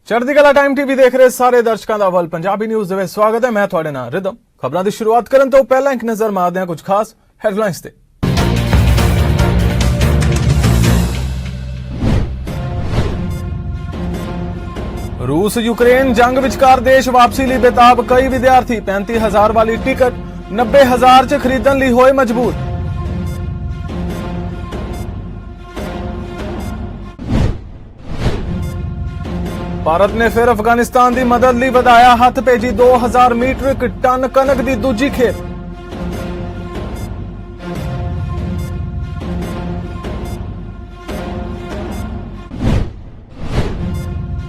ਚੜ੍ਹਦੀ ਕਲਾ time TV ਦੇਖ ਰਹੇ ਸਾਰੇ ਦਰਸ਼ਕਾਂ ਦਾ ਵੱਲ ਪੰਜਾਬੀ ਨਿਊਜ਼ ਦੇ ਵਿੱਚ ਸਵਾਗਤ ਹੈ। ਮੈਂ ਤੁਹਾਡੇ ਨਾਲ ਰਿਦਮ। ਖਬਰਾਂ ਦੀ ਸ਼ੁਰੂਆਤ ਕਰਨ ਤੋਂ ਪਹਿਲਾਂ ਇੱਕ ਨਜ਼ਰ ਮਾਰਦੇ ਹਾਂ ਕੁਝ ਖਾਸ ਹੈਡਲਾਈਨਸ ਤੇ। रूस यूक्रेन जंग विचकार देश वापसी ਲਈ बेताब कई विद्यार्थी 35,000 वाली टिकट 90,000 च खरीदण ਲਈ होए मजबूर। भारत ने फिर अफगानिस्तान की मदद ਲਈ ਵਧਾਇਆ ਹੱਥ, ਭੇਜੀ 2000 मीट्रिक टन कनक की दूजी खेप।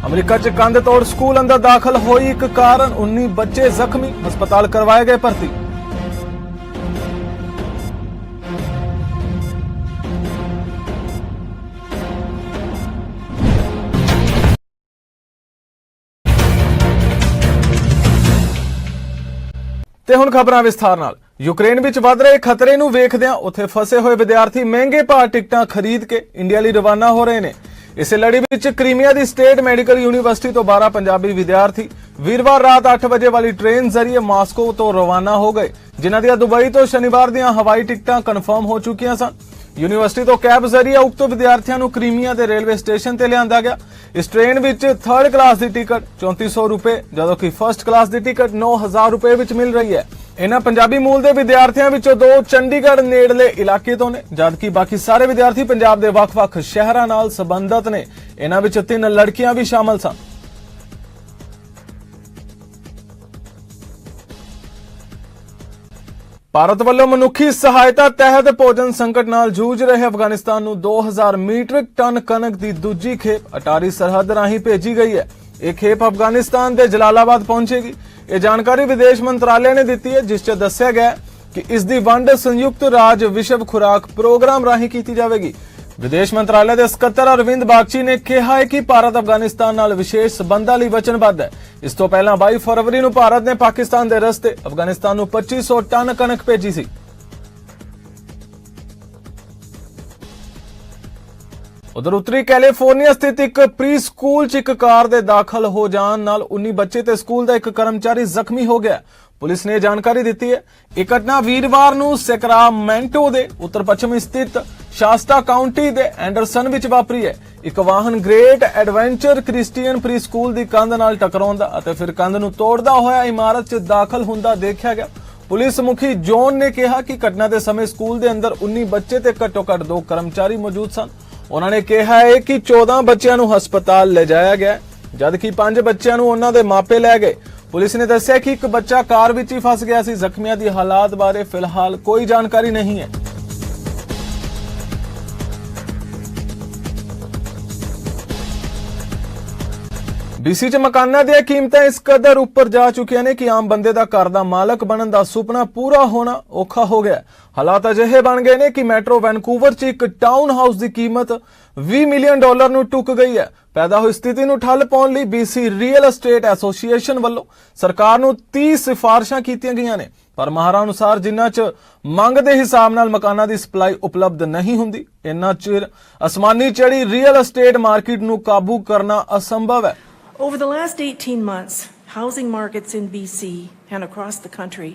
अमरीका च कंध तोड़ स्कूल अंदर दाखिल होई एक कारण 19 बच्चे जख्मी, हस्पताल करवाए गए भर्ती। ਤੇ ਹੁਣ ਖਬਰਾਂ ਵਿਸਥਾਰ ਨਾਲ। ਯੂਕਰੇਨ ਵਿੱਚ ਵੱਧ ਰਹੇ ਖਤਰੇ ਨੂੰ ਵੇਖਦਿਆਂ ਉੱਥੇ ਫਸੇ ਹੋਏ ਵਿਦਿਆਰਥੀ ਮਹਿੰਗੇ ਭਾਅ ਟਿਕਟਾਂ ਖਰੀਦ ਕੇ ਇੰਡੀਆ ਲਈ ਰਵਾਨਾ ਹੋ ਰਹੇ ਨੇ। ਇਸੇ ਲੜੀ ਵਿੱਚ ਕ੍ਰੀਮੀਆ ਦੀ ਸਟੇਟ ਮੈਡੀਕਲ ਯੂਨੀਵਰਸਿਟੀ ਤੋਂ 12 ਪੰਜਾਬੀ ਵਿਦਿਆਰਥੀ ਵੀਰਵਾਰ ਰਾਤ 8 ਵਜੇ ਵਾਲੀ ਟ੍ਰੇਨ ਜ਼ਰੀਏ ਮਾਸਕੋ ਤੋਂ ਰਵਾਨਾ ਹੋ ਗਏ, ਜਿਨ੍ਹਾਂ ਦੀਆਂ ਦੁਬਈ ਤੋਂ ਸ਼ਨੀਵਾਰ ਦੀਆਂ ਹਵਾਈ ਟਿਕਟਾਂ ਕਨਫਰਮ ਹੋ ਚੁੱਕੀਆਂ ਸਨ। ਯੂਨੀਵਰਸਿਟੀ ਤੋਂ ਕੈਬ ਜ਼ਰੀਏ ਉਕਤ ਵਿਦਿਆਰਥੀਆਂ ਨੂੰ ਕ੍ਰੀਮੀਆ ਦੇ ਰੇਲਵੇ ਸਟੇਸ਼ਨ ਤੇ ਲਿਆਂਦਾ ਗਿਆ। ਇਸ ਟ੍ਰੇਨ ਵਿੱਚ 3rd ਕਲਾਸ ਦੀ ਟਿਕਟ 3400 ਰੁਪਏ, ਜਦੋਂ ਕਿ 1st ਕਲਾਸ ਦੀ ਟਿਕਟ 9000 ਰੁਪਏ ਵਿੱਚ ਮਿਲ ਰਹੀ ਹੈ। ਇਹਨਾਂ ਪੰਜਾਬੀ ਮੂਲ ਦੇ ਵਿਦਿਆਰਥੀਆਂ ਵਿੱਚੋਂ 2 ਚੰਡੀਗੜ੍ਹ ਨੇੜਲੇ ਇਲਾਕੇ ਤੋਂ ਨੇ, ਜਦਕਿ ਬਾਕੀ ਸਾਰੇ ਵਿਦਿਆਰਥੀ ਪੰਜਾਬ ਦੇ ਵੱਖ-ਵੱਖ ਸ਼ਹਿਰਾਂ ਨਾਲ ਸੰਬੰਧਿਤ ਨੇ। ਇਹਨਾਂ ਵਿੱਚ 3 ਲੜਕੀਆਂ ਵੀ ਸ਼ਾਮਲ ਸਨ। ਭਾਰਤ ਵੱਲੋਂ ਮਨੁੱਖੀ ਸਹਾਇਤਾ ਤਹਿਤ ਭੋਜਨ ਸੰਕਟ ਨਾਲ ਜੂਝ ਰਹੇ ਅਫਗਾਨਿਸਤਾਨ ਨੂੰ 2000 ਮੀਟ੍ਰਿਕ ਟਨ ਕਣਕ ਦੀ ਦੂਜੀ ਖੇਪ ਅਟਾਰੀ ਸਰਹੱਦ ਰਾਹੀਂ ਭੇਜੀ ਗਈ ਹੈ। ਇਹ ਖੇਪ ਅਫਗਾਨਿਸਤਾਨ ਦੇ ਜਲਾਲਾਬਾਦ ਪਹੁੰਚੇਗੀ। ਇਹ ਜਾਣਕਾਰੀ ਵਿਦੇਸ਼ ਮੰਤਰਾਲੇ ਨੇ ਦਿੱਤੀ ਹੈ, ਜਿਸ 'ਚ ਦੱਸਿਆ ਗਿਆ ਕਿ ਇਸ ਦੀ ਵੰਡ ਸੰਯੁਕਤ ਰਾਜ ਵਿਸ਼ਵ ਖੁਰਾਕ ਪ੍ਰੋਗਰਾਮ ਰਾਹੀਂ ਕੀਤੀ ਜਾਵੇਗੀ। ਵਿਦੇਸ਼ ਮੰਤਰਾਲੇ ਦੇ ਸਕੱਤਰ ਅਰਵਿੰਦ ਬਾਗਚੀ ਨੇ ਕਿਹਾ ਹੈ ਕਿ ਭਾਰਤ ਅਫਗਾਨਿਸਤਾਨ ਨਾਲ ਵਿਸ਼ੇਸ਼ ਸਬੰਧਾਂ ਲਈ ਵਚਨਬੱਧ ਹੈ। ਇਸ ਤੋਂ ਪਹਿਲਾਂ 22 ਫਰਵਰੀ ਨੂੰ ਭਾਰਤ ਨੇ ਪਾਕਿਸਤਾਨ ਦੇ ਰਸਤੇ ਅਫਗਾਨਿਸਤਾਨ ਨੂੰ 2500 ਟਨ ਕਣਕ ਭੇਜੀ ਸੀ। ਉਧਰ ਉੱਤਰੀ ਕੈਲੀਫੋਰਨੀਆ ਸਥਿਤ ਇੱਕ ਪ੍ਰੀ ਸਕੂਲ 'ਚ ਇੱਕ ਕਾਰ ਦੇ ਦਾਖਲ ਹੋ ਜਾਣ ਨਾਲ 19 ਬੱਚੇ ਤੇ ਸਕੂਲ ਦਾ ਇੱਕ ਕਰਮਚਾਰੀ ਜ਼ਖਮੀ ਹੋ ਗਿਆ। ਪੁਲਿਸ ਨੇ ਜਾਣਕਾਰੀ ਦਿੱਤੀ ਹੈ। ਇਹ ਘਟਨਾ ਵੀਰਵਾਰ ਨੂੰ ਸੈਕਰਾਮੈਂਟੋ ਦੇ ਉੱਤਰ ਪੱਛਮੀ ਸਥਿਤ ਸ਼ਾਸਤਾ ਕਾਉਂਟੀ ਦੇ ਐਂਡਰਸਨ ਵਿੱਚ ਵਾਪਰੀ ਹੈ। ਇੱਕ ਵਾਹਨ great adventure Christian pre school ਦੀ ਕੰਧ ਨਾਲ ਟਕਰਾਉਂਦਾ ਅਤੇ ਫਿਰ ਕੰਧ ਨੂੰ ਤੋੜਦਾ ਹੋਇਆ ਇਮਾਰਤ 'ਚ ਦਾਖਲ ਹੁੰਦਾ ਦੇਖਿਆ ਗਿਆ। ਪੁਲਿਸ ਮੁਖੀ ਜੋਨ ਨੇ ਕਿਹਾ ਕਿ ਘਟਨਾ ਦੇ ਸਮੇਂ ਸਕੂਲ ਦੇ ਅੰਦਰ 19 ਬੱਚੇ ਤੇ ਘੱਟੋ-ਘੱਟ 2 ਕਰਮਚਾਰੀ ਮੌਜੂਦ ਸਨ। ਉਹਨਾਂ ਨੇ ਕਿਹਾ ਹੈ ਕਿ 14 ਬੱਚਿਆਂ ਨੂੰ ਹਸਪਤਾਲ ਲਿਜਾਇਆ ਗਿਆ, ਜਦਕਿ 5 ਬੱਚਿਆਂ ਨੂੰ ਉਹਨਾਂ ਦੇ ਮਾਪੇ ਲੈ ਗਏ। ਪੁਲਿਸ ਨੇ ਦੱਸਿਆ ਕਿ ਇੱਕ ਬੱਚਾ ਕਾਰ ਵਿੱਚ ਹੀ ਫਸ ਗਿਆ ਸੀ। ਜ਼ਖਮੀਆਂ ਦੀ ਹਾਲਾਤ ਬਾਰੇ ਫਿਲਹਾਲ ਕੋਈ ਜਾਣਕਾਰੀ ਨਹੀਂ ਹੈ। BC 'ਚ ਮਕਾਨਾਂ ਦੀਆਂ ਕੀਮਤਾਂ ਇਸ ਕਦਰ ਉੱਪਰ ਜਾ ਚੁੱਕੀਆਂ ਨੇ ਕਿ ਆਮ ਬੰਦੇ ਦਾ ਘਰ ਦਾ ਮਾਲਕ ਬਣਨ ਦਾ ਸੁਪਨਾ ਪੂਰਾ ਹੋਣਾ ਔਖਾ ਹੋ ਗਿਆ। ਹਾਲਾਤ ਅਜਿਹੇ ਬਣ ਗਏ ਨੇ ਕਿ ਮੈਟਰੋ ਵੈਨਕੂਵਰ 'ਚ ਇੱਕ ਟਾਊਨ ਹਾਊਸ ਦੀ ਕੀਮਤ $20 ਮਿਲੀਅਨ ਨੂੰ ਟੁੱਕ ਗਈ ਹੈ। ਪੈਦਾ ਹੋਈ ਸਥਿਤੀ ਨੂੰ ਠੱਲ ਪਾਉਣ ਲਈ BC ਰੀਅਲ ਅਸਟੇਟ ਐਸੋਸੀਏਸ਼ਨ ਵੱਲੋਂ ਸਰਕਾਰ ਨੂੰ 30 ਸਿਫਾਰਸ਼ਾਂ ਕੀਤੀਆਂ ਗਈਆਂ ਨੇ, ਪਰ ਮਾਹਰਾਂ ਅਨੁਸਾਰ ਜਿੰਨਾ 'ਚ ਮੰਗ ਦੇ ਹਿਸਾਬ ਨਾਲ ਮਕਾਨਾਂ ਦੀ ਸਪਲਾਈ ਉਪਲਬਧ ਨਹੀਂ ਹੁੰਦੀ, ਇੰਨਾ ਚਿਰ ਅਸਮਾਨੀ ਚੜੀ ਰੀਅਲ ਅਸਟੇਟ ਮਾਰਕੀਟ ਨੂੰ ਕਾਬੂ ਕਰਨਾ ਅਸੰਭਵ ਹੈ। Over the last 18 months, housing markets in BC and across the country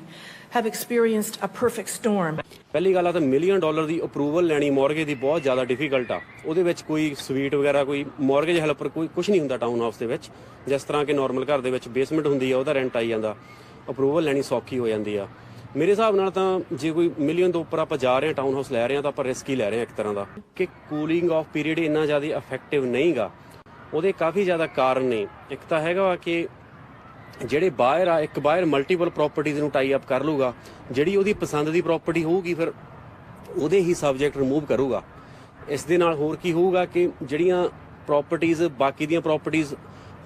have experienced a perfect storm. ਪਹਿਲੀ ਗੱਲ ਆ ਤਾਂ $1 ਮਿਲੀਅਨ ਦੀ ਅਪਰੂਵਲ ਲੈਣੀ ਮੌਰਗੇਜ ਦੀ ਬਹੁਤ ਜ਼ਿਆਦਾ ਡਿਫਿਕਲਟ ਆ। ਉਹਦੇ ਵਿੱਚ ਕੋਈ ਸਵੀਟ ਵਗੈਰਾ ਕੋਈ ਮੌਰਗੇਜ ਹੈਲਪਰ ਕੋਈ ਕੁਝ ਨਹੀਂ ਹੁੰਦਾ ਟਾਊਨ ਹਾਊਸ ਦੇ ਵਿੱਚ। ਜਿਸ ਤਰ੍ਹਾਂ ਕਿ ਨਾਰਮਲ ਘਰ ਦੇ ਵਿੱਚ ਬੇਸਮੈਂਟ ਹੁੰਦੀ ਆ, ਉਹਦਾ ਰੈਂਟ ਆਈ ਜਾਂਦਾ, ਅਪਰੂਵਲ ਲੈਣੀ ਸੌਖੀ ਹੋ ਜਾਂਦੀ ਆ। ਮੇਰੇ ਹਿਸਾਬ ਨਾਲ ਤਾਂ ਜੇ ਕੋਈ $1 ਮਿਲੀਅਨ ਤੋਂ ਉੱਪਰ ਆਪਾਂ ਜਾ ਰਹੇ ਹਾਂ ਟਾਊਨ ਹਾਊਸ ਲੈ ਰਹੇ ਹਾਂ ਤਾਂ ਆਪਾਂ ਰਿਸਕ ਹੀ ਲੈ ਰਹੇ ਹਾਂ ਇੱਕ ਤਰ੍ਹਾਂ ਦਾ, ਕਿ ਕੂਲਿੰਗ ਆਫ ਪੀਰੀਅਡ ਇੰਨਾ ਜ਼ਿਆਦਾ ਇਫੈਕਟਿਵ ਨਹੀਂਗਾ। ਉਹਦੇ ਕਾਫੀ ਜ਼ਿਆਦਾ ਕਾਰਨ ਨੇ। ਇੱਕ ਤਾਂ ਹੈਗਾ ਵਾ ਕਿ ਜਿਹੜੇ ਬਾਇਰ ਆ, ਇੱਕ ਬਾਇਰ ਮਲਟੀਪਲ ਪ੍ਰਾਪਰਟੀਜ਼ ਨੂੰ ਟਾਈ ਅਪ ਕਰ ਲੂਗਾ, ਜਿਹੜੀ ਉਹਦੀ ਪਸੰਦ ਦੀ ਪ੍ਰਾਪਰਟੀ ਹੋਊਗੀ ਫਿਰ ਉਹਦੇ ਹੀ ਸਬਜੈਕਟ ਰਿਮੂਵ ਕਰੂਗਾ। ਇਸ ਦੇ ਨਾਲ ਹੋਰ ਕੀ ਹੋਊਗਾ ਕਿ ਜਿਹੜੀਆਂ ਪ੍ਰਾਪਰਟੀਜ਼ ਬਾਕੀ ਦੀਆਂ ਪ੍ਰਾਪਰਟੀਜ਼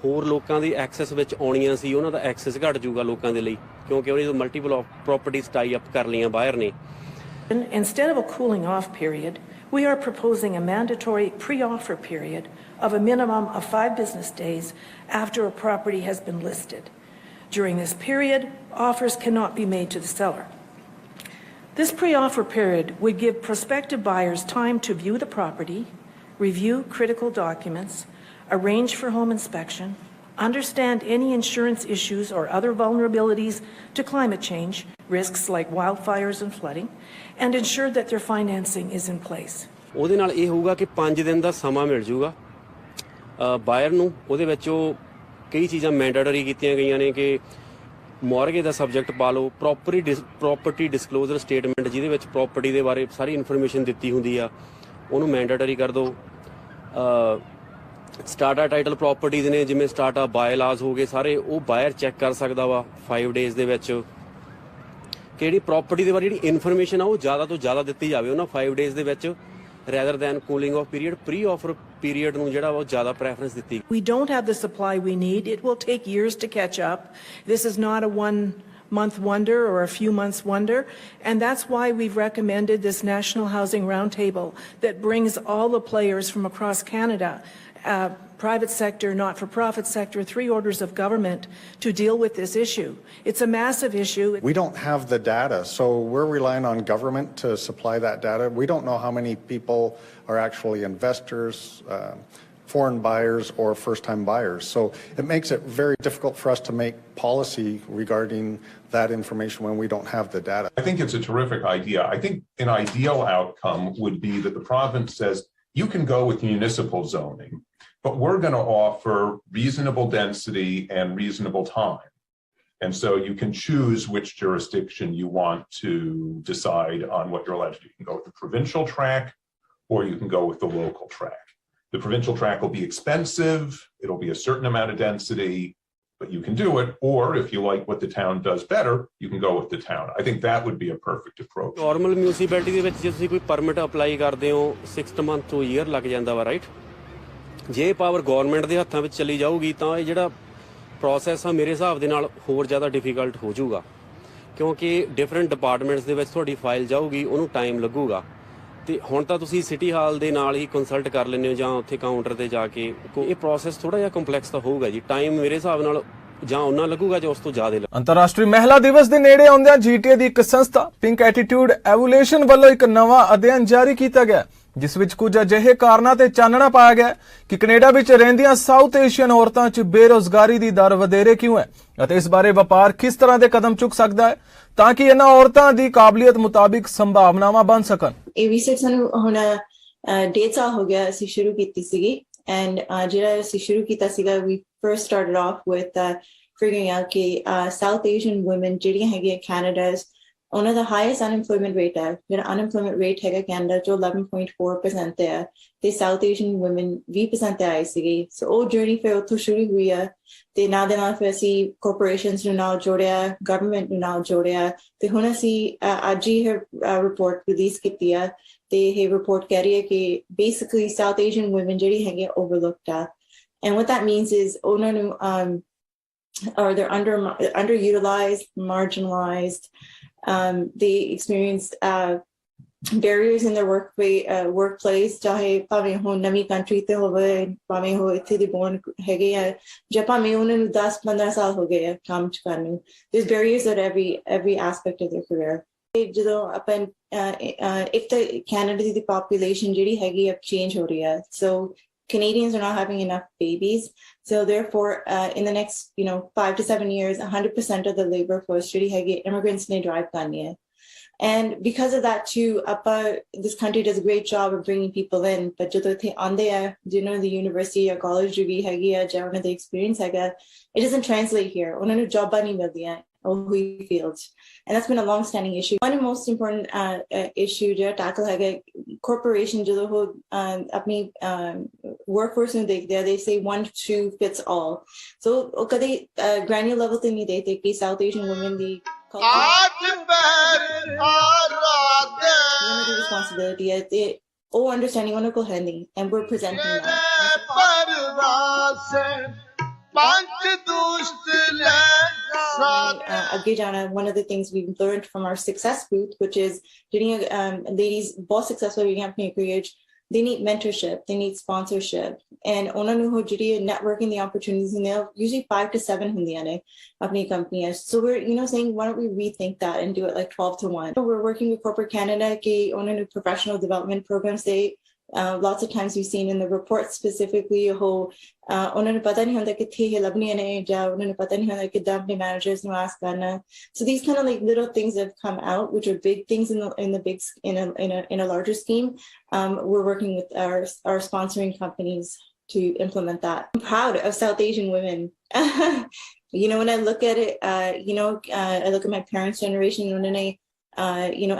ਹੋਰ ਲੋਕਾਂ ਦੀ ਐਕਸੈਸ ਵਿੱਚ ਆਉਣੀਆਂ ਸੀ, ਉਹਨਾਂ ਦਾ ਐਕਸੈਸ ਘਟ ਜਾਊਗਾ ਲੋਕਾਂ ਦੇ ਲਈ, ਕਿਉਂਕਿ ਉਹਨੇ ਮਲਟੀਪਲ ਪ੍ਰਾਪਰਟੀਜ਼ ਟਾਈ ਅਪ ਕਰ ਲਈਆਂ ਬਾਇਰ ਨੇ। Instead of a cooling off period, we are proposing a mandatory pre-offer period of a minimum of 5 business days after a property has been listed. During this period, offers cannot be made to the seller. This pre-offer period would give prospective buyers time to view the property, review critical documents, arrange for home inspection, understand any insurance issues or other vulnerabilities to climate change, risks like wildfires and flooding, and ensure that their financing is in place. ਉਹਦੇ ਨਾਲ ਇਹ ਹੋਊਗਾ ਕਿ 5 ਦਿਨ ਦਾ ਸਮਾਂ ਮਿਲ ਜੂਗਾ ਬਾਇਰ ਨੂੰ। ਉਹਦੇ ਵਿੱਚ ਉਹ ਕਈ ਚੀਜ਼ਾਂ ਮੈਂਡੇਟਰੀ ਕੀਤੀਆਂ ਗਈਆਂ ਨੇ ਕਿ ਮੌਰਗੇਜ ਦਾ ਸਬਜੈਕਟ ਪਾ ਲਓ, ਪ੍ਰੋਪਰਟੀ ਡਿਸਕਲੋਜ਼ਰ ਸਟੇਟਮੈਂਟ ਜਿਹਦੇ ਵਿੱਚ ਪ੍ਰੋਪਰਟੀ ਦੇ ਬਾਰੇ ਸਾਰੀ ਇਨਫੋਰਮੇਸ਼ਨ ਦਿੱਤੀ ਹੁੰਦੀ ਆ ਉਹਨੂੰ ਮੈਂਡੇਟਰੀ ਕਰ ਦਿਓ। ਸਟਾਰਟਾ ਟਾਈਟਲ ਪ੍ਰੋਪਰਟੀਜ਼ ਨੇ ਜਿਵੇਂ ਸਟਾਰਟਾ ਬਾਇਲਾਜ਼ ਹੋ ਗਏ ਸਾਰੇ, ਉਹ ਬਾਇਰ ਚੈੱਕ ਕਰ ਸਕਦਾ ਵਾ 5 ਡੇਜ਼ ਦੇ ਵਿੱਚ ਕਿ ਜਿਹੜੀ ਪ੍ਰੋਪਰਟੀ ਦੇ ਬਾਰੇ ਜਿਹੜੀ ਇਨਫੋਰਮੇਸ਼ਨ ਆ ਉਹ ਜ਼ਿਆਦਾ ਤੋਂ ਜ਼ਿਆਦਾ ਦਿੱਤੀ ਜਾਵੇ ਉਹਨਾਂ 5 ਡੇਜ਼ ਦੇ ਵਿੱਚ, rather than cooling off period, pre-offer period ਨੂੰ ਜਿਹੜਾ ਵਾ ਉਹ ਜ਼ਿਆਦਾ preference ਦਿੱਤੀ। We don't have the supply we need. It will take years to catch up. This is not a one-month wonder or a few months wonder, and that's why we've recommended this National Housing Roundtable that brings all the players from across Canada, private sector, not-for-profit sector, 3 orders of government to deal with this issue. It's a massive issue. We don't have the data, so we're relying on government to supply that data. We don't know how many people are actually investors, foreign buyers, or first-time buyers. So it makes it very difficult for us to make policy regarding that information when we don't have the data. I think it's a terrific idea. I think an ideal outcome would be that the province says, you can go with municipal zoning, but we're going to offer reasonable density and reasonable time. And so you can choose which jurisdiction you want to decide on what you're allowed to do. You can go with the provincial track, or you can go with the local track. The provincial track will be expensive. It'll be a certain amount of density, but you can do it. Or if you like what the town does better, you can go with the town. I think that would be a perfect approach. Normal municipality ਦੇ ਵਿੱਚ ਜੇ ਤੁਸੀਂ ਕੋਈ permit apply ਕਰਦੇ ਹੋ 6 month to year ਲੱਗ ਜਾਂਦਾ ਵਾ, ਰਾਈਟ। ਜੇ ਪਾਵਰ ਗਵਰਨਮੈਂਟ ਦੇ ਹੱਥਾਂ ਵਿੱਚ ਚਲੀ ਜਾਊਗੀ ਤਾਂ ਇਹ ਜਿਹੜਾ ਪ੍ਰੋਸੈਸ ਆ ਮੇਰੇ ਹਿਸਾਬ ਦੇ ਨਾਲ ਹੋਰ ਜ਼ਿਆਦਾ ਡਿਫਿਕਲਟ ਹੋ ਜਾਊਗਾ, ਕਿਉਂਕਿ ਡਿਫਰੈਂਟ ਡਿਪਾਰਟਮੈਂਟਸ ਦੇ ਵਿੱਚ ਤੁਹਾਡੀ ਫਾਈਲ ਜਾਊਗੀ, ਉਹਨੂੰ ਟਾਈਮ ਲੱਗੂਗਾ। ਤੇ ਹੁਣ ਤਾਂ ਤੁਸੀਂ ਸਿਟੀ ਹਾਲ ਦੇ ਨਾਲ ਹੀ ਕੰਸਲਟ ਕਰ ਲੈਂਦੇ ਹੋ ਜਾਂ ਉੱਥੇ ਕਾਊਂਟਰ ਤੇ ਜਾ ਕੇ। ਇਹ ਪ੍ਰੋਸੈਸ ਥੋੜਾ ਜਿਹਾ ਕੰਪਲੈਕਸ ਤਾਂ ਹੋਊਗਾ ਜੀ, ਟਾਈਮ ਮੇਰੇ ਹਿਸਾਬ ਨਾਲ ਜਾਂ ਉਹਨਾਂ ਲੱਗੂਗਾ ਜਾਂ ਉਸ ਤੋਂ ਜ਼ਿਆਦਾ। ਅੰਤਰਰਾਸ਼ਟਰੀ ਮਹਿਲਾ ਦਿਵਸ ਦੇ ਨੇੜੇ ਆਉਂਦਿਆਂ ਜੀਟੀਏ ਦੀ ਇੱਕ ਸੰਸਥਾ ਪਿੰਕ ਐਟੀਟਿਊਡ ਐਵੋਲੂਸ਼ਨ ਵੱਲੋਂ ਇੱਕ ਨਵਾਂ ਅਧਿਐਨ ਜਾਰੀ ਕੀਤਾ ਗਿਆ, ਜਿਸ ਵਿੱਚ ਕੁਝ ਅਜਿਹੇ ਕਾਰਨਾਂ ਤੇ ਚਾਨਣਾ ਪਾਇਆ ਗਿਆ ਕਿ ਕੈਨੇਡਾ ਵਿੱਚ ਰਹਿੰਦੀਆਂ ਸਾਊਥ ਏਸ਼ੀਅਨ ਔਰਤਾਂ 'ਚ ਬੇਰੁਜ਼ਗਾਰੀ ਦੀ ਦਰ ਵਧੇਰੇ ਕਿਉਂ ਹੈ ਅਤੇ ਇਸ ਬਾਰੇ ਵਪਾਰ ਕਿਸ ਤਰ੍ਹਾਂ ਦੇ ਕਦਮ ਚੁੱਕ ਸਕਦਾ ਹੈ ਤਾਂ ਕਿ ਇਹਨਾਂ ਔਰਤਾਂ ਦੀ ਕਾਬਲੀਅਤ ਮੁਤਾਬਿਕ ਸੰਭਾਵਨਾਵਾਂ ਬਣ ਸਕਣ। ਇਹ ਰਿਸਰਚ ਸਾਨੂੰ ਹੁਣ 1.5 ਸਾਲ ਹੋ ਗਿਆ ਅਸੀਂ ਸ਼ੁਰੂ ਕੀਤੀ ਸੀਗੀ, ਐਂਡ ਜਿਹੜਾ ਅਸੀਂ ਸ਼ੁਰੂ ਕੀਤਾ ਸੀਗਾ we first started off with figuring out ਕਿ South Asian women ਜਿਹੜੀਆਂ ਹੈਗੀਆਂ Canada's ਉਹਨਾਂ ਦਾ ਹਾਈਐਸਟ ਅਨਐਮਪਲੋਇਮੈਂਟ ਰੇਟ ਹੈ। ਜਿਹੜਾ ਅਨਐਮਪਲੋਇਮੈਂਟ ਰੇਟ ਹੈਗਾ ਕੈਨੇਡਾ 'ਚ 11.4% ਤੇ ਹੈ ਤੇ ਸਾਊਥ ਏਸ਼ੀਅਨ ਵੂਮਨ 20% ਤੇ ਆਈ ਸੀਗੀ। ਸੋ ਉਹ ਜਰਨੀ ਫਿਰ ਉੱਥੋਂ ਸ਼ੁਰੂ ਹੋਈ ਹੈ ਤੇ ਨਾਲ ਦੇ ਨਾਲ ਫਿਰ ਅਸੀਂ ਕੋਰਪੋਰੇਸ਼ਨਸ ਨੂੰ ਨਾਲ ਜੋੜਿਆ, ਗਵਰਨਮੈਂਟ ਨੂੰ ਨਾਲ ਜੋੜਿਆ ਤੇ ਹੁਣ ਅਸੀਂ ਅੱਜ ਹੀ ਰਿਪੋਰਟ ਰਿਲੀਜ਼ ਕੀਤੀ ਆ ਤੇ ਇਹ ਰਿਪੋਰਟ ਕਹਿ ਰਹੀ ਹੈ ਕਿ ਬੇਸਿਕਲੀ ਸਾਊਥ ਏਸ਼ੀਅਨ ਵੂਮਨ ਜਿਹੜੀ ਹੈਗੀ ਓਵਰਲੁਕਡ ਆ। And what that means is ਉਹਨਾਂ ਨੂੰ or they're underutilized, marginalized. They experience barriers in their workplace, ਚਾਹੇ ਭਾਵੇਂ ਉਹ ਨਵੀਂ ਕੰਟਰੀ ਤੇ ਹੋਵੇ, ਭਾਵੇਂ ਉਹ ਇੱਥੇ ਦੇ born ਹੈਗੇ ਆ ਜਾਂ ਭਾਵੇਂ ਉਹਨਾਂ ਨੂੰ 10-15 ਸਾਲ ਹੋ ਗਏ ਆ ਕੰਮ ਚ ਕਰਨ ਨੂੰ। There's barriers at every aspect of their career. ਜਦੋਂ ਆਪਾਂ ਇੱਕ ਤਾਂ ਕੈਨੇਡਾ ਦੀ population ਜਿਹੜੀ ਹੈਗੀ ਆ change ਹੋ ਰਹੀ ਆ, so Canadians are not having enough babies. So therefore, in the next, 5 to 7 years, 100% of the labor force really have immigrants ne drive karni hai. And because of that too, this country does a great job of bringing people in. But jado the aande hai, the university or college degree hagi hai, ja unna the experience haga, it doesn't translate here. Unna nu job nahi mildiyan fields, and that's been a long-standing issue. One of the most important issue to tackle hai corporation jado ho apni workforce nu dekhde hai, they say 1-2 fits all. So kade granular level te nahi dekhte ki South Asian women the responsibility hai te oh understanding ਉਹਨਾਂ ਕੋਲ ਹੈ ਨਹੀਂ, and we're presenting that. One of the things we've learned from our success booth, which is ladies both successful in their career, they need mentorship, they need sponsorship, and ਉਹਨਾਂ ਨੂੰ ਜਿਹੜੀ networking the opportunities in there usually 5 to 7 ਹੁੰਦੀਆਂ ਨੇ ਆਪਣੀ ਕੰਪਨੀਆਂ। So we're saying why don't we rethink that and do it like 12 to 1. We're working with corporate Canada ਕਿ ਉਹਨਾਂ ਨੂੰ professional development programs ਦੇ Lots of times we've seen in the report specifically ਉਹਨਾਂ ਨੂੰ ਪਤਾ ਨਹੀਂ ਹੁੰਦਾ ਕਿੱਥੇ ਇਹ ਲੱਭਣੀਆਂ ਨੇ ਜਾਂ ਉਹਨਾਂ ਨੂੰ ਪਤਾ ਨਹੀਂ ਹੁੰਦਾ ਕਿੱਦਾਂ ਆਪਣੇ managers ਨੂੰ ask ਕਰਨਾ. So these kind of like little things that have come out, which are big things in a larger scheme. We're working with our sponsoring companies to implement that. I'm proud of South Asian women. When I look at it, I look at my parents' generation, when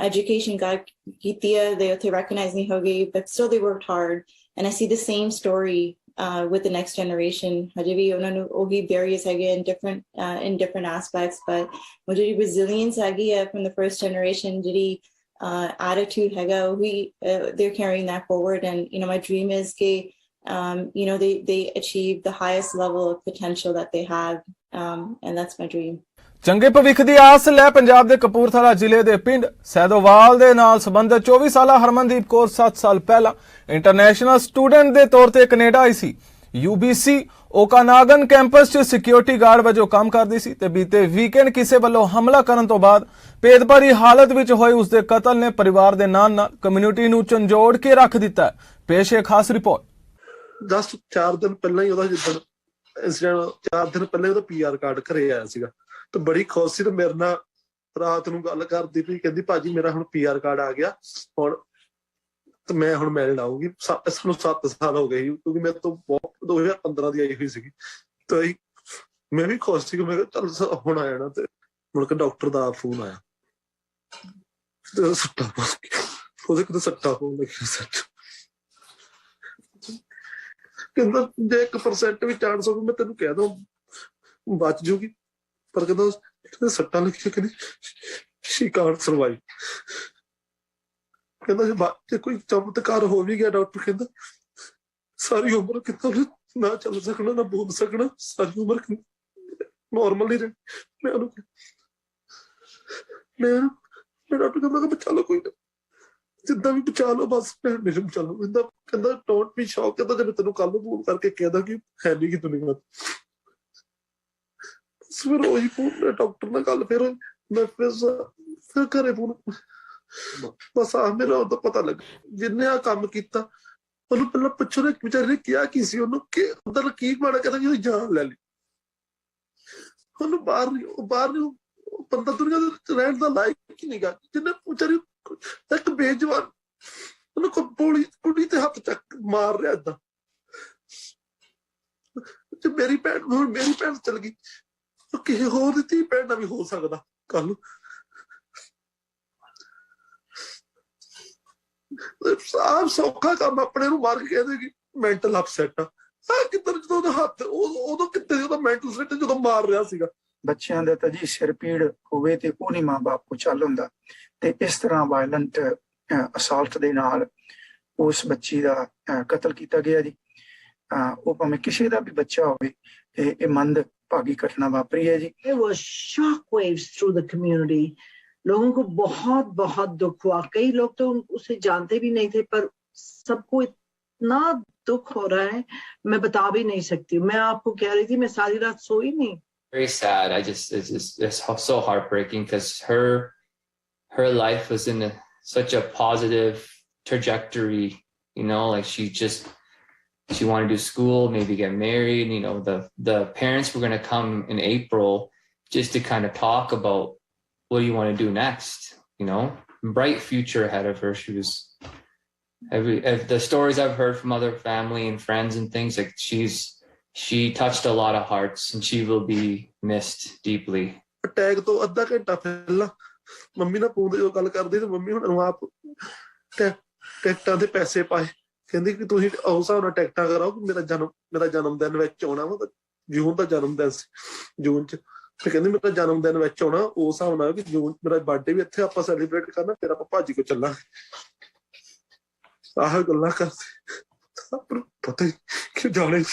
education got they recognize me, but still they worked hard. And I see the same story with the next generation. Barriers in different aspects, but resilience from the first generation, attitude they're carrying that forward. And my dream is they achieve the highest level of potential that they have, and that's my dream. ਚੰਗੇ ਭਵਿੱਖ ਦੀ ਆਸ ਲੈ ਪੰਜਾਬ ਦੇ ਕਪੂਰਥਲਾ ਜ਼ਿਲ੍ਹੇ ਦੇ ਪਿੰਡ ਸੈਦੋਵਾਲ ਦੇ ਨਾਲ ਸੰਬੰਧਿਤ 24 ਸਾਲਾ ਹਰਮਨਦੀਪ ਕੌਰ 7 ਸਾਲ ਪਹਿਲਾਂ ਇੰਟਰਨੈਸ਼ਨਲ ਸਟੂਡੈਂਟ ਦੇ ਤੌਰ ਤੇ ਕੈਨੇਡਾ ਆਈ ਸੀ। UBC ਓਕਾਨਾਗਨ ਕੈਂਪਸ 'ਚ ਸਿਕਿਉਰਿਟੀ ਗਾਰਡ ਵਜੋਂ ਕੰਮ ਕਰਦੀ ਸੀ ਤੇ ਬੀਤੇ ਵੀਕਐਂਡ ਕਿਸੇ ਵੱਲੋਂ ਹਮਲਾ ਕਰਨ ਤੋਂ ਬਾਅਦ ਭੇਦਭਰੀ ਹਾਲਤ ਵਿੱਚ ਹੋਏ ਉਸ ਦੇ ਕਤਲ ਨੇ ਪਰਿਵਾਰ ਦੇ ਨਾਲ ਕਮਿਊਨਿਟੀ ਨੂੰ ਝੰਜੋੜ ਕੇ ਰੱਖ ਦਿੱਤਾ। ਪੇਸ਼ ਹੈ ਖਾਸ ਰਿਪੋਰਟ। ਜਸਟ 4 ਦਿਨ ਪਹਿਲਾਂ ਹੀ ਉਹਦਾ ਜਿੱਦਣ ਇੰਸੀਡੈਂਟ 4 ਦਿਨ ਪਹਿਲਾਂ ਉਹਦਾ PR ਕਾਰਡ ਘਰੇ ਆਇਆ ਸੀਗਾ ਤੇ ਬੜੀ ਖੁਸ਼ ਸੀ ਤੇ ਮੇਰੇ ਨਾਲ ਰਾਤ ਨੂੰ ਗੱਲ ਕਰਦੀ ਪਈ, ਕਹਿੰਦੀ ਭਾਜੀ ਮੇਰਾ ਹੁਣ PR ਕਾਰਡ ਆ ਗਿਆ ਹੁਣ ਤੇ ਮੈਂ ਹੁਣ ਮਿਲਣ ਆਊਗੀ। ਸਾਨੂੰ 7 ਸਾਲ ਹੋ ਗਏ ਕਿਉਂਕਿ ਮੇਰੇ ਤੋਂ 2015 ਦੀ ਆਈ ਹੋਈ ਸੀਗੀ ਤੇ ਮੈਂ ਵੀ ਖੁਸ਼ ਸੀ। ਮੈਂ ਕਿਹਾ ਚੱਲ ਹੁਣ ਆ ਜਾਣਾ ਤੇ ਮੁੜ ਕੇ ਡਾਕਟਰ ਦਾ ਫੋਨ ਆਇਆ ਉਹਦੇ ਕਿਤੇ ਸੱਟਾ ਹੋਣ ਲੱਗਿਆ। ਕਹਿੰਦਾ ਜੇ 1% ਵੀ ਚਾਂਸ ਹੋਵੇ ਮੈਂ ਤੈਨੂੰ ਕਹਿ ਦਊਂ ਬਚ ਜੂਗੀ, ਪਰ ਕਹਿੰਦਾ ਸੱਟਾਂ ਲਿਖੀਆਂ ਕਹਿੰਦੀ ਸ਼ੀ ਕਾਂਟ ਸਰਵਾਈਵ। ਕਹਿੰਦਾ ਜੇ ਕੋਈ ਚਮਤਕਾਰ ਹੋ ਵੀ ਗਿਆ ਡਾਕਟਰ ਕਹਿੰਦਾ ਸਾਰੀ ਉਮਰ ਕਿੱਦਾਂ ਨਾ ਚੱਲ ਸਕਣਾ ਨਾ ਬੋਲ ਸਕਣਾ, ਸਾਰੀ ਉਮਰ ਨੋਰਮਲ ਨਹੀਂ ਰਹਿਣਾ। ਮੈਂ ਡਾਕਟਰ ਕਹਿੰਦਾ ਬਚਾ ਲਓ ਕੋਈ ਨਾ, ਜਿੱਦਾਂ ਵੀ ਬਚਾ ਲਓ ਬਸ ਭੈਣ ਮੇਰੇ ਬਚਾ ਲਓ। ਕਹਿੰਦਾ ਡੋਂਟ ਬੀ ਸ਼ੌਕ, ਕਹਿੰਦਾ ਜੇ ਮੈਂ ਤੈਨੂੰ ਕੱਲ ਨੂੰ ਫੋਨ ਕਰਕੇ ਕਹਿਦਾ ਕਿ ਹੈ ਨਹੀਂ ਕਿ ਦੁਨੀਆ। ਫਿਰ ਉਹੀ ਫੋਨ ਡਾਕਟਰ ਨਾਲ ਗੱਲ ਫਿਰ ਮੈਂ ਫਿਰ ਘਰੇ ਫੋਨ ਬਸ ਮੇਰਾ ਉਦੋਂ ਪਤਾ ਲੱਗਾ ਜਿਹਨੇ ਆ ਕੰਮ ਕੀਤਾ ਉਹਨੂੰ ਪਹਿਲਾਂ ਪੁੱਛੋ ਨਾ ਵਿਚਾਰੇ ਨੇ ਕਿਹਾ ਕੀ ਸੀ, ਉਹਨੂੰ ਕਿ ਅੰਦਰ ਕੀ ਮਾੜਾ ਕਹਿੰਦਾ ਕਿ ਉਹਦੀ ਜਾਨ ਲੈ ਲਈ। ਉਹਨੂੰ ਬਾਹਰ ਨਹੀਂ ਬੰਦਾ ਦੁਨੀਆ ਦੇ ਰਹਿਣ ਦਾ ਲਾਇਕ ਹੀ ਨਹੀਂਗਾ ਜਿਹਨੇ ਵਿਚਾਰੀ ਇੱਕ ਬੇਜਵਾਨ ਉਹਨੂੰ ਕੋਈ ਕੁੜੀ ਤੇ ਹੱਥ ਚੱਕ ਮਾਰ ਰਿਹਾ ਏਦਾਂ। ਜੇ ਮੇਰੀ ਭੈਣ ਚਲ ਗਈ ਕਿਸੇ ਹੋਰ ਦੀ ਧੀ ਭੈਣ ਨਾਲ ਵੀ ਹੋ ਸਕਦਾ ਕੱਲ ਨੂੰ। ਆਪ ਸੌਖਾ ਕੰਮ ਆਪਣੇ ਨੂੰ ਮਾਰ ਕੇ ਕਹਿੰਦੇ ਕਿ ਮੈਂਟਲ ਅਪਸੈਟ ਆ ਕਿੱਧਰ, ਜਦੋਂ ਉਹਦਾ ਹੱਥ ਉਦੋਂ ਕਿੱਥੇ ਉਹਦਾ ਮੈਂਟਲ ਸੈਟ ਜਦੋਂ ਮਾਰ ਰਿਹਾ ਸੀਗਾ। ਬੱਚਿਆਂ ਦਾ ਤਾਂ ਜੀ ਸਿਰ ਪੀੜ ਹੋਵੇ ਤੇ ਉਹ ਨਹੀਂ ਮਾਂ ਬਾਪ ਕੋ ਚੱਲ ਹੁੰਦਾ ਤੇ ਇਸ ਤਰ੍ਹਾਂ ਵਾਇਲੈਂਟ ਅਸਾਲਟ ਦੇ ਨਾਲ ਉਸ ਬੱਚੀ ਦਾ ਕਤਲ ਕੀਤਾ ਗਿਆ ਜੀ। ਉਹ ਭਾਵੇਂ ਕਿਸੇ ਦਾ ਵੀ ਬੱਚਾ ਹੋਵੇ ਇਹ ਮੰਦ भागी घटना वापरी है जी। There was shock waves through the community. लोगों को बहुत बहुत दुख हुआ, कई लोग तो उसे जानते भी नहीं थे, पर सबको इतना दुख हो रहा है मैं बता भी नहीं सकती। मैं आपको कह रही थी मैं सारी रात सोई नहीं। Very sad. It's so heartbreaking because her life was in such a positive trajectory, like she wanted to do school, maybe get married. The parents were going to come in April just to kind of talk about what do you want to do next. Bright future ahead of her. She was the stories I've heard from other family and friends and things, like she touched a lot of hearts and she will be missed deeply. Attack ਤੋਂ ਅੱਧਾ ਘੰਟਾ ਪਹਿਲਾਂ mummy ਨਾਲ phone ਤੇ ਗੱਲ ਕਰਦੀ ਤੇ mummy ਹੁਣ ਆਪ ਟਿਕਟਾਂ ਦੇ ਪੈਸੇ ਪਾਏ, ਕਹਿੰਦੀ ਕਿ ਤੁਸੀਂ ਉਸ ਹਿਸਾਬ ਨਾਲ ਟਿਕਟਾਂ ਕਰਾਓ ਮੇਰਾ ਜਨਮ ਦਿਨ ਵਿੱਚ ਆਉਣਾ ਵਾ। ਜੂਨ ਦਾ ਜਨਮ ਦਿਨ ਸੀ, ਜੂਨ ਚ ਤੇ ਕਹਿੰਦੀ ਮੇਰਾ ਜਨਮ ਦਿਨ ਵਿੱਚ ਆਉਣਾ ਉਸ ਹਿਸਾਬ ਨਾਲ ਕਿ ਜੂਨ ਮੇਰਾ ਬਰਥਡੇ ਵੀ ਇੱਥੇ ਆਪਾਂ ਸੈਲੀਬ੍ਰੇਟ ਕਰਨਾ, ਫਿਰ ਆਪਾਂ ਭਾਜੀ ਕੋ ਚੱਲਾਂਗੇ। ਆਹ ਗੱਲਾਂ ਕਰਦੇ ਪਤਾ ਹੀ ਕਿ ਜਾਣੇ।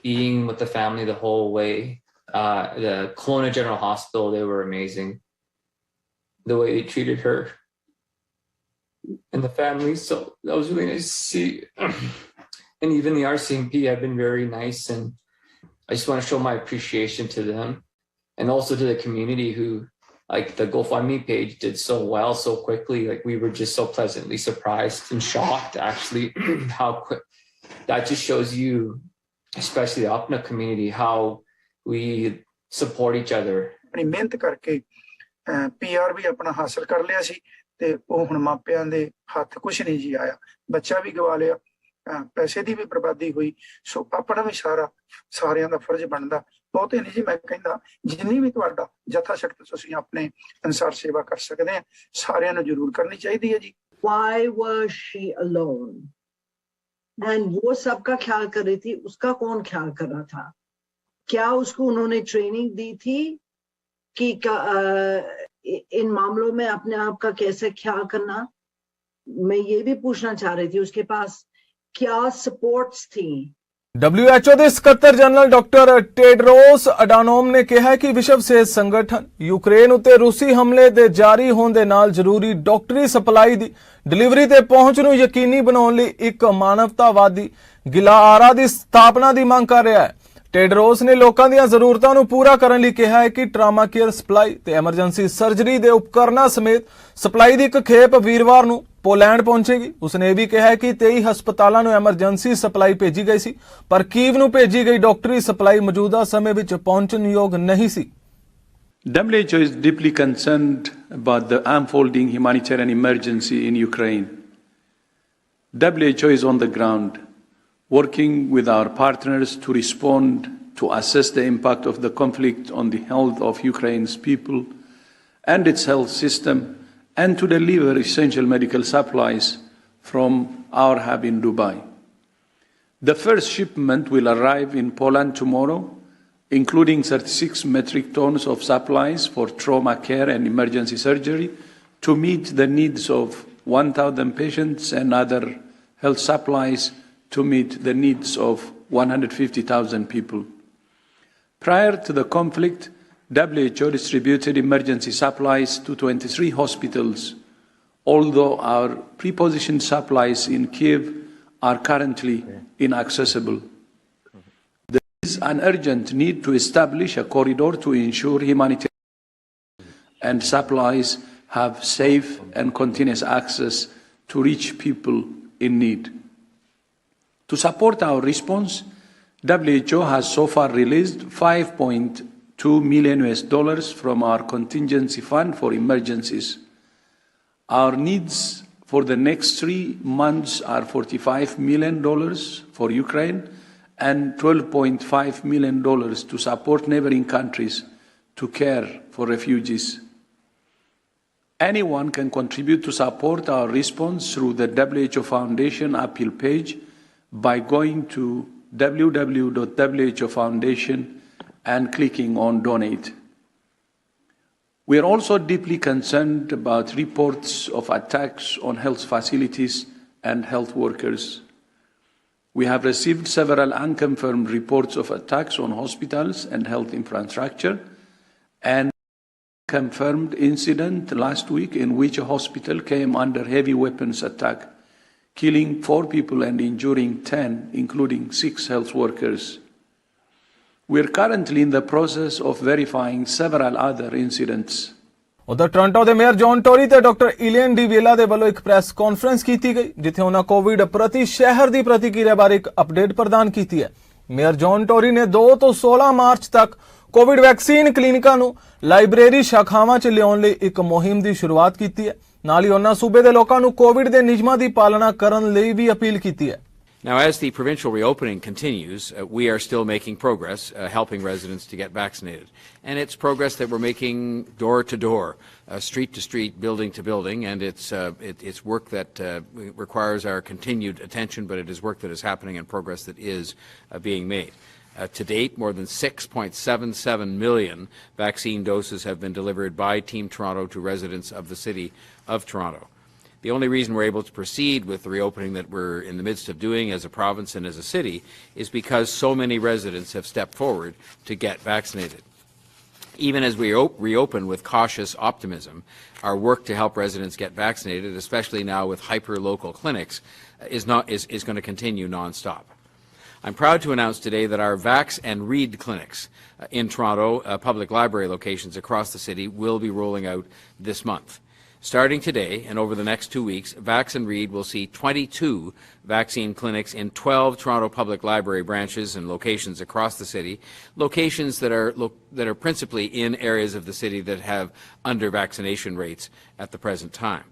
Being with the family the whole way, the Kelowna General Hospital, they were amazing. The way they treated her and the family, so that was really nice to see. And even the RCMP have been very nice, and I just want to show my appreciation to them and also to the community who like the GoFundMe page did so well so quickly. Like we were just so pleasantly surprised and shocked actually how quick. That just shows you, especially the Apna community, how we support each other. ਆਪਣੀ ਮਿਹਨਤ ਕਰਕੇ PR ਵੀ ਆਪਣਾ ਹਾਸਲ ਕਰ ਲਿਆ ਸੀ ਤੇ ਉਹ ਹੁਣ ਮਾਪਿਆਂ ਦੇ ਹੱਥ ਕੁਝ ਨਹੀਂ ਜੀ ਆਇਆ, ਬੱਚਾ ਵੀ ਗਵਾ ਲਿਆ, ਪੈਸੇ ਦੀ ਵੀ ਬਰਬਾਦੀ ਹੋਈ। ਸੋ ਆਪਣਾ ਵੀ ਸਾਰਿਆਂ ਦਾ ਫਰਜ਼ ਬਣਦਾ, ਬਹੁਤੇ ਨਹੀਂ ਜੀ ਮੈਂ ਕਹਿੰਦਾ, ਜਿੰਨੀ ਵੀ ਤੁਹਾਡਾ ਜਥਾ ਸ਼ਕਤੀ ਤੁਸੀਂ ਆਪਣੇ ਅਨੁਸਾਰ ਸੇਵਾ ਕਰ ਸਕਦੇ ਆ, ਸਾਰਿਆਂ ਨੂੰ ਜ਼ਰੂਰ ਕਰਨੀ ਚਾਹੀਦੀ ਹੈ ਜੀ। Why was she alone? And वो सबका ख्याल कर रही थी, उसका कौन ख्याल कर रहा था? क्या उसको उन्होंने ट्रेनिंग दी थी कि इन मामलों में अपने आप का कैसे ख्याल करना? मैं ये भी पूछना चाह रही थी, उसके पास क्या सपोर्ट्स थी? WHO ਦੇ ਸਕੱਤਰ ਜਨਰਲ ਡਾਕਟਰ ਟੇਡਰੋਸ ਅਡਾਨੋਮ ਨੇ ਕਿਹਾ ਕਿ ਵਿਸ਼ਵ ਸਿਹਤ ਸੰਗਠਨ ਯੂਕਰੇਨ ਉਤੇ ਰੂਸੀ ਹਮਲੇ ਦੇ ਜਾਰੀ ਹੋਣ ਦੇ ਨਾਲ ਜ਼ਰੂਰੀ ਡਾਕਟਰੀ ਸਪਲਾਈ ਦੀ ਡਿਲੀਵਰੀ ਤੇ ਪਹੁੰਚ ਨੂੰ ਯਕੀਨੀ ਬਣਾਉਣ ਲਈ ਇੱਕ ਮਾਨਵਤਾਵਾਦੀ ਗਿਲਾਆਰਾ ਦੀ ਸਥਾਪਨਾ ਦੀ ਮੰਗ ਕਰ ਰਿਹਾ ਹੈ। ਟੇਡਰੋਸ ਨੇ ਲੋਕਾਂ ਦੀਆਂ ਜ਼ਰੂਰਤਾਂ ਨੂੰ ਪੂਰਾ ਕਰਨ ਲਈ ਕਿਹਾ ਹੈ ਕਿ ਟਰਾਮਾ ਕੇਅਰ ਸਪਲਾਈ ਤੇ ਐਮਰਜੈਂਸੀ ਸਰਜਰੀ ਦੇ ਉਪਕਰਨਾਂ ਸਮੇਤ ਸਪਲਾਈ ਦੀ ਇੱਕ ਖੇਪ ਵੀਰਵਾਰ ਨੂੰ ਪੋਲੈਂਡ ਪਹੁੰਚੇਗੀ। ਉਸਨੇ ਇਹ ਵੀ ਕਿਹਾ ਕਿ 23 ਹਸਪਤਾਲਾਂ ਨੂੰ ਐਮਰਜੈਂਸੀ ਸਪਲਾਈ ਭੇਜੀ ਗਈ ਸੀ, ਪਰ ਕੀਵ ਨੂੰ ਭੇਜੀ ਗਈ ਡਾਕਟਰੀ ਸਪਲਾਈ ਮੌਜੂਦਾ ਸਮੇਂ ਵਿੱਚ ਪਹੁੰਚਣ ਯੋਗ ਨਹੀਂ ਸੀ। WHO is deeply concerned about the unfolding humanitarian emergency in Ukraine. WHO is on the ground, working with our partners to respond, to assess the impact of the conflict on the health of Ukraine's people and its health system, and to deliver essential medical supplies from our hub in Dubai. The first shipment will arrive in Poland tomorrow, including 36 metric tons of supplies for trauma care and emergency surgery to meet the needs of 1,000 patients and other health supplies to meet the needs of 150,000 people. Prior to the conflict, WHO distributed emergency supplies to 23 hospitals, although our prepositioned supplies in Kiev are currently inaccessible. There is an urgent need to establish a corridor to ensure humanitarian and supplies have safe and continuous access to reach people in need. To support our response, WHO has so far released $5.2 million from our contingency fund for emergencies. Our needs for the next 3 months are $45 million for Ukraine and $12.5 million to support neighboring countries to care for refugees. Anyone can contribute to support our response through the WHO Foundation appeal page by going to www.whofoundation and clicking on Donate. We are also deeply concerned about reports of attacks on health facilities and health workers. We have received several unconfirmed reports of attacks on hospitals and health infrastructure, and a confirmed incident last week in which a hospital came under heavy weapons attack, killing 4 people and injuring 10, including 6 health workers. We are currently in the process of verifying several other incidents. ਉਧਰ Toronto ਦੇ mayor John Tory ਤੇ doctor ਇਲੀਅਨ D ਵੇਲਾ ਦੇ ਵੱਲੋਂ ਇੱਕ press conference ਕੀਤੀ ਗਈ, ਜਿੱਥੇ ਉਹਨਾਂ ਕੋਵਿਡ ਪ੍ਰਤੀ ਸ਼ਹਿਰ ਦੀ ਪ੍ਰਤੀਕਿਰਿਆ ਬਾਰੇ ਇੱਕ ਅਪਡੇਟ ਪ੍ਰਦਾਨ ਕੀਤੀ ਹੈ। ਮੇਅਰ ਜੌਨ ਟੋਰੀ ਨੇ 2 ਤੋਂ 16 ਮਾਰਚ ਤੱਕ ਕੋਵਿਡ ਵੈਕਸੀਨ ਕਲੀਨਿਕਾਂ ਨੂੰ ਲਾਇਬ੍ਰੇਰੀ ਸ਼ਾਖਾਵਾਂ 'ਚ ਲਿਆਉਣ ਲਈ ਇੱਕ ਮੁਹਿੰਮ ਦੀ ਸ਼ੁਰੂਆਤ ਕੀਤੀ ਹੈ। ਨਾਲ ਹੀ ਉਹਨਾਂ ਸੂਬੇ ਦੇ ਲੋਕਾਂ ਨੂੰ ਕੋਵਿਡ ਦੇ ਨਿਯਮਾਂ ਦੀ ਪਾਲਣਾ ਕਰਨ ਲਈ ਵੀ ਅਪੀਲ ਕੀਤੀ ਹੈ। Now, as the provincial reopening continues, we are still making progress, helping residents to get vaccinated. And it's progress that we're making door to door, street to street, building to building, and it's work that requires our continued attention, but it is work that is happening and progress that is being made. To date, more than 6.77 million vaccine doses have been delivered by Team Toronto to residents of the City of Toronto. The only reason we're able to proceed with the reopening that we're in the midst of doing as a province and as a city is because so many residents have stepped forward to get vaccinated. Even as we reopen with cautious optimism, our work to help residents get vaccinated, especially now with hyper-local clinics, is going to continue non-stop. I'm proud to announce today that our Vax and Read clinics in Toronto, public library locations across the city, will be rolling out this month. Starting today and over the next 2 weeks, Vax and Read will see 22 vaccine clinics in 12 Toronto Public Library branches and locations across the city, locations that are principally in areas of the city that have under-vaccination rates at the present time.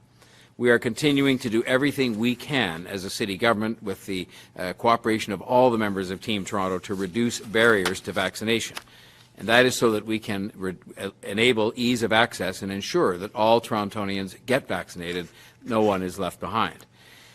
We are continuing to do everything we can as a city government with the cooperation of all the members of Team Toronto to reduce barriers to vaccination. And that is so that we can enable ease of access and ensure that all Torontonians get vaccinated, no one is left behind.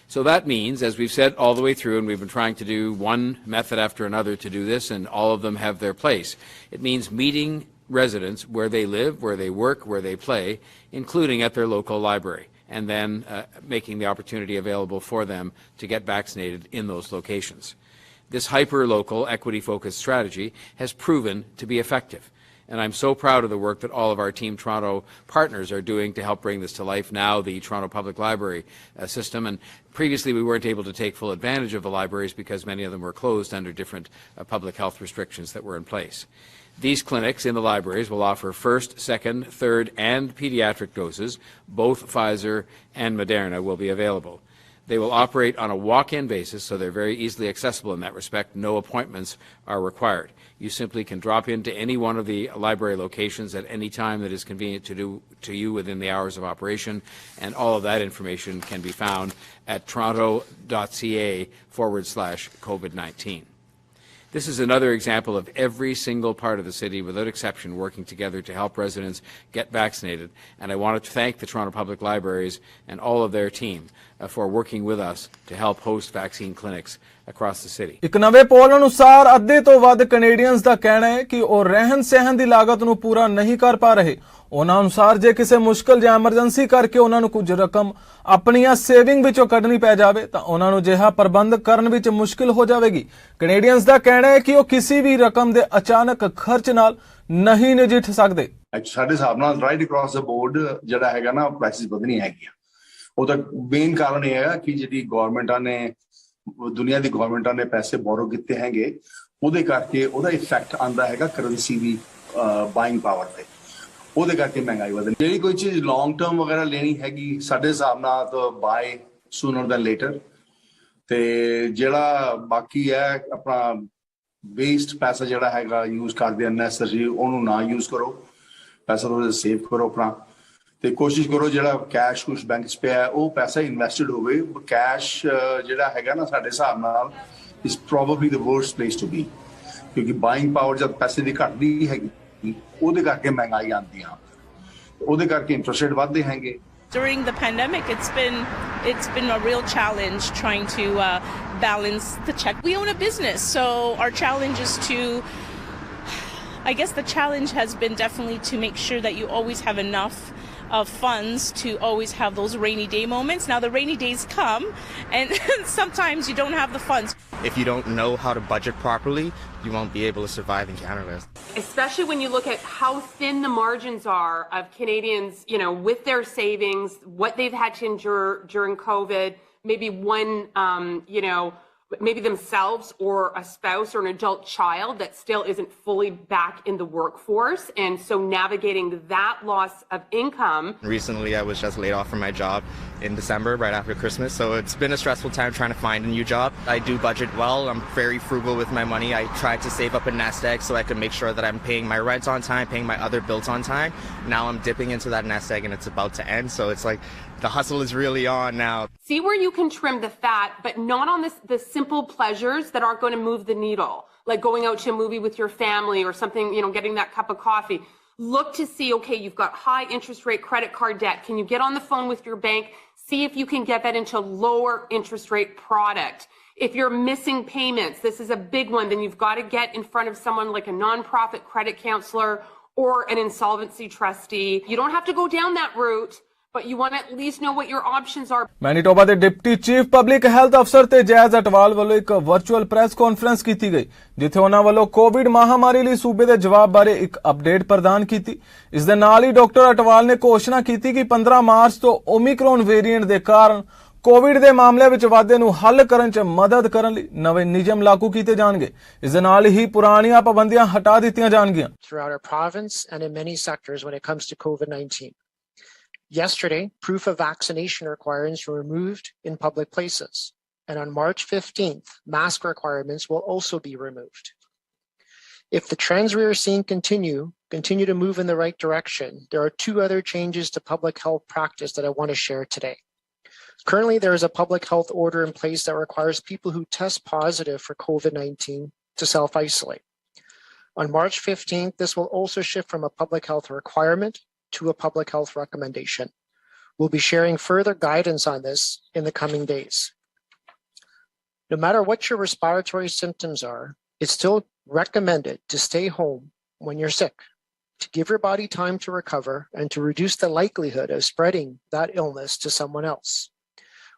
So that means, as we've said all the way through, and we've been trying to do one method after another to do this, and all of them have their place, it means meeting residents where they live, where they work, where they play, including at their local library, and then making the opportunity available for them to get vaccinated in those locations. This hyper-local, equity-focused strategy has proven to be effective. And I'm so proud of the work that all of our Team Toronto partners are doing to help bring this to life. Now the Toronto Public Library system, and previously we weren't able to take full advantage of the libraries because many of them were closed under different public health restrictions that were in place. These clinics in the libraries will offer first, second, third, and pediatric doses. Both Pfizer and Moderna will be available. They will operate on a walk-in basis, so they're very easily accessible in that respect. No appointments are required. You simply can drop into any one of the library locations at any time that is convenient to you within the hours of operation, and all of that information can be found at toronto.ca/COVID-19. This is another example of every single part of the city, without exception, working together to help residents get vaccinated. And I want to thank the Toronto Public Libraries and all of their team for working with us to help host vaccine clinics across the city. ਇੱਕ ਨਵੇਂ ਪੋਲ ਅਨੁਸਾਰ ਅੱਧੇ ਤੋਂ ਵੱਧ Canadians ਦਾ ਕਹਿਣਾ ਹੈ ਕਿ ਉਹ ਰਹਿਣ-ਸਹਿਣ ਦੀ ਲਾਗਤ ਨੂੰ ਪੂਰਾ ਨਹੀਂ ਕਰ ਪਾ ਰਹੇ। ਉਹਨਾਂ ਅਨੁਸਾਰ ਜੇ ਕਿਸੇ ਮੁਸ਼ਕਲ ਜਾਂ ਐਮਰਜੈਂਸੀ ਕਰਕੇ ਉਹਨਾਂ ਨੂੰ ਕੁਝ ਰਕਮ ਆਪਣੀਆਂ ਸੇਵਿੰਗ ਵਿੱਚੋਂ ਕੱਢਣੀ ਪੈ ਜਾਵੇ ਤਾਂ ਉਹਨਾਂ ਨੂੰ ਅਜਿਹਾ ਪ੍ਰਬੰਧ ਕਰਨ ਵਿੱਚ ਮੁਸ਼ਕਲ ਹੋ ਜਾਵੇਗੀ। ਕੈਨੇਡੀਅਨਸ ਦਾ ਕਹਿਣਾ ਹੈ ਕਿ ਉਹ ਕਿਸੇ ਵੀ ਰਕਮ ਦੇ ਅਚਾਨਕ ਖਰਚ ਨਾਲ ਨਹੀਂ ਨਜਿੱਠ ਸਕਦੇ। ਸਾਡੇ ਹਿਸਾਬ ਨਾਲ ਰਾਈਟ ਅਕ੍ਰੋਸ ਦ ਬੋਰਡ ਜਿਹੜਾ ਹੈਗਾ ਨਾ ਪ੍ਰਾਈਸਿਸ ਵਧਣੀ ਹੈਗੀਆਂ। ਉਹਦਾ ਮੇਨ ਕਾਰਨ ਇਹ ਹੈਗਾ ਕਿ ਜਿਹੜੀ ਗਵਰਨਮੈਂਟਾਂ ਨੇ ਦੁਨੀਆ ਦੀ ਗਵਰਨਮੈਂਟਾਂ ਨੇ ਪੈਸੇ ਬੋਰੋ ਕੀਤੇ ਹੈਗੇ, ਉਹਦੇ ਕਰਕੇ ਉਹਦਾ ਇਫੈਕਟ ਆਉਂਦਾ ਹੈਗਾ ਕਰੰਸੀ ਦੀ ਬਾਇੰਗ ਪਾਵਰ ਤੇ। ਉਹਦੇ ਕਰਕੇ ਮਹਿੰਗਾਈ ਵਧਣੀ। ਜਿਹੜੀ ਕੋਈ ਚੀਜ਼ ਲੌਂਗ ਟਰਮ ਵਗੈਰਾ ਲੈਣੀ ਹੈਗੀ ਸਾਡੇ ਹਿਸਾਬ ਨਾਲ ਤਾਂ ਬਾਏ ਸੂਨਰ ਦੈਨ ਲੇਟਰ। ਤੇ ਜਿਹੜਾ ਬਾਕੀ ਹੈ ਆਪਣਾ ਵੇਸਟ ਪੈਸਾ ਜਿਹੜਾ ਹੈਗਾ ਯੂਜ਼ ਕਰਦੇ ਅਨਨੈਸਰੀ, ਉਹਨੂੰ ਨਾ ਯੂਜ਼ ਕਰੋ, ਪੈਸਾ ਥੋੜਾ ਸੇਵ ਕਰੋ ਆਪਣਾ। ਤੇ ਕੋਸ਼ਿਸ਼ ਕਰੋ ਜਿਹੜਾ ਕੈਸ਼ ਕੁਛ ਬੈਂਕ 'ਚ ਪਿਆ ਉਹ ਪੈਸਾ ਇਨਵੈਸਟਡ ਹੋਵੇ। ਕੈਸ਼ ਜਿਹੜਾ ਹੈਗਾ ਨਾ ਸਾਡੇ ਹਿਸਾਬ ਨਾਲ is probably the worst place to be, ਕਿਉਂਕਿ ਬਾਇੰਗ ਪਾਵਰ ਜਦ ਪੈਸੇ ਦੀ ਘਟਦੀ ਹੈਗੀ ਉਹਦੇ ਕਰਕੇ ਮਹਿੰਗਾਈ ਆਉਂਦੀ ਆ, ਉਹਦੇ ਕਰਕੇ ਇੰਟਰਸਟ ਰੇਟ ਵੱਧਦੇ ਹੈਗੇ। During the pandemic, it's been a real challenge trying to balance the check. We own a business, so our challenge is I guess the challenge has been definitely to make sure that you always have enough of funds to always have those rainy day moments. Now the rainy days come and sometimes you don't have the funds. If you don't know how to budget properly, you won't be able to survive in Canada. Especially when you look at how thin the margins are of Canadians, you know, with their savings, what they've had to endure during COVID, maybe maybe themselves or a spouse or an adult child that still isn't fully back in the workforce. And so navigating that loss of income. Recently, I was just laid off from my job in December, right after Christmas. So it's been a stressful time trying to find a new job. I do budget well. I'm very frugal with my money. I try to save up a nest egg so I can make sure that I'm paying my rent on time, paying my other bills on time. Now I'm dipping into that nest egg and it's about to end. So it's like the hustle is really on now. See where you can trim the fat, but not on the simple pleasures that aren't going to move the needle, like going out to a movie with your family or something, you know, getting that cup of coffee. Look to see, okay, you've got high interest rate credit card debt. Can you get on the phone with your bank? See if you can get that into lower interest rate product. If you're missing payments, this is a big one, then you've got to get in front of someone like a nonprofit credit counselor or an insolvency trustee. You don't have to go down that route, but you want to at least know what your options are. Manitoba ਦੇ deputy chief public health ਅਫਸਰ ਤੇ jazz Atwal ਵੱਲੋਂ ਇੱਕ virtual press conference ਕੀਤੀ ਗਈ, ਜਿੱਥੇ ਉਹਨਾਂ ਵੱਲੋਂ ਕੋਵਿਡ ਮਹਾਮਾਰੀ ਲਈ ਸੂਬੇ ਦੇ ਜਵਾਬ ਬਾਰੇ ਇੱਕ ਅਪਡੇਟ ਪ੍ਰਦਾਨ ਕੀਤੀ। ਇਸ ਦੇ ਨਾਲ ਹੀ ਡਾਕਟਰ ਅਟਵਾਲ ਨੇ ਘੋਸ਼ਣਾ ਕੀਤੀ ਕਿ 15 ਮਾਰਚ ਤੋਂ ਓਮਿਕਰੋਨ ਵੇਰੀਐਂਟ ਦੇ ਕਾਰਨ ਕੋਵਿਡ ਦੇ ਮਾਮਲੇ ਵਿੱਚ ਵਾਧੇ ਨੂੰ ਹੱਲ ਕਰਨ 'ਚ ਮਦਦ ਕਰਨ ਲਈ ਨਵੇਂ ਨਿਯਮ ਲਾਗੂ ਕੀਤੇ ਜਾਣਗੇ। ਇਸ ਦੇ ਨਾਲ ਹੀ ਪੁਰਾਣੀਆਂ ਪਾਬੰਦੀਆਂ ਹਟਾ ਦਿੱਤੀਆਂ ਜਾਣਗੀਆਂ। Throughout our province and in many sectors when it comes to COVID-19. Yesterday, proof of vaccination requirements were removed in public places. And on March 15th, mask requirements will also be removed. If the trends we are seeing continue to move in the right direction, there are two other changes to public health practice that I want to share today. Currently, there is a public health order in place that requires people who test positive for COVID-19 to self-isolate. On March 15th, this will also shift from a public health requirement to a public health recommendation. We'll be sharing further guidance on this in the coming days. No matter what your respiratory symptoms are, it's still recommended to stay home when you're sick, to give your body time to recover and to reduce the likelihood of spreading that illness to someone else.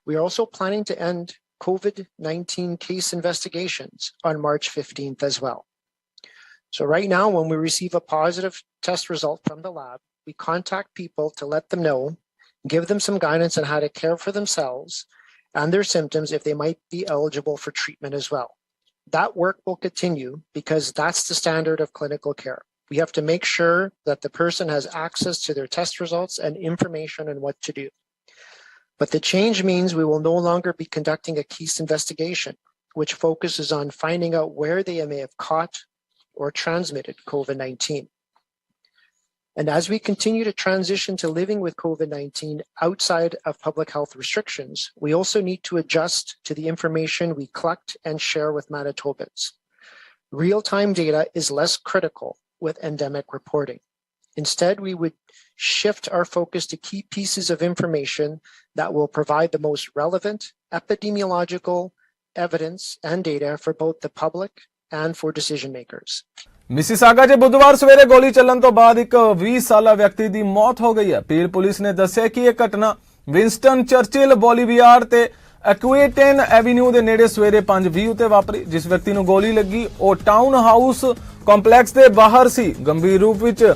We are also planning to end COVID-19 case investigations on March 15th as well. So right now, when we receive a positive test result from the lab, we contact people to let them know, give them some guidance on how to care for themselves and their symptoms if they might be eligible for treatment as well. That work will continue because that's the standard of clinical care. We have to make sure that the person has access to their test results and information on what to do. But the change means we will no longer be conducting a case investigation, which focuses on finding out where they may have caught or transmitted COVID-19. And as we continue to transition to living with COVID-19 outside of public health restrictions, we also need to adjust to the information we collect and share with Manitobans. Real-time data is less critical with endemic reporting. Instead, we would shift our focus to key pieces of information that will provide the most relevant epidemiological evidence and data for both the public and for decision makers. Mississauga 'ਚ ਬੁੱਧਵਾਰ ਸਵੇਰੇ ਗੋਲੀ ਚੱਲਣ ਤੋਂ ਬਾਅਦ ਇੱਕ 20 ਸਾਲਾ ਵਿਅਕਤੀ ਦੀ ਮੌਤ ਹੋ ਗਈ ਹੈ। ਪੀਰ ਪੁਲਿਸ ਨੇ ਦੱਸਿਆ ਕਿ ਇਹ ਘਟਨਾ ਵਿੰਸਟਨ ਚਰਚਿਲ ਬੋਲੀਵੀਆਰ ਤੇ ਐਕੁਏਟਨ ਐਵੀਨਿਊ ਦੇ ਨੇੜੇ ਸਵੇਰੇ 5:20 ਉੱਤੇ ਵਾਪਰੀ। ਜਿਸ ਵਿਅਕਤੀ ਨੂੰ ਗੋਲੀ ਲੱਗੀ ਉਹ ਟਾਊਨ ਹਾਊਸ ਕੰਪਲੈਕਸ ਦੇ ਬਾਹਰ ਸੀ। ਗੰਭੀਰ ਰੂਪ ਵਿੱਚ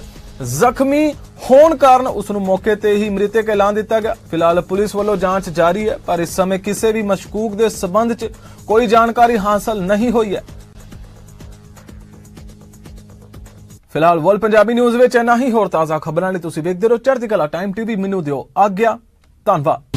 ਜ਼ਖਮੀ ਹੋਣ ਕਾਰਨ ਉਸ ਨੂੰ ਮੌਕੇ ਤੇ ਹੀ ਮ੍ਰਿਤਕ ਐਲਾਨ ਦਿੱਤਾ ਗਿਆ। ਫਿਲਹਾਲ ਪੁਲਿਸ ਵੱਲੋਂ ਜਾਂਚ ਜਾਰੀ ਹੈ, ਪਰ ਇਸ ਸਮੇਂ ਕਿਸੇ ਵੀ ਮਸ਼ਕੂਕ ਦੇ ਸਬੰਧ 'ਚ ਕੋਈ ਜਾਣਕਾਰੀ ਹਾਸਲ ਨਹੀਂ ਹੋਈ ਹੈ। ਫਿਲਹਾਲ ਵਰਲਡ ਪੰਜਾਬੀ ਨਿਊਜ਼ ਵਿੱਚ ਇੰਨਾ ਹੀ। ਹੋਰ ਤਾਜ਼ਾ ਖਬਰਾਂ ਲਈ ਤੁਸੀਂ ਵੇਖਦੇ ਰਹੋ ਚੜ੍ਹਦੀ ਕਲਾ ਟਾਈਮ ਟੀਵੀ। ਮੈਨੂੰ ਦਿਓ ਆਗਿਆ। ਧੰਨਵਾਦ।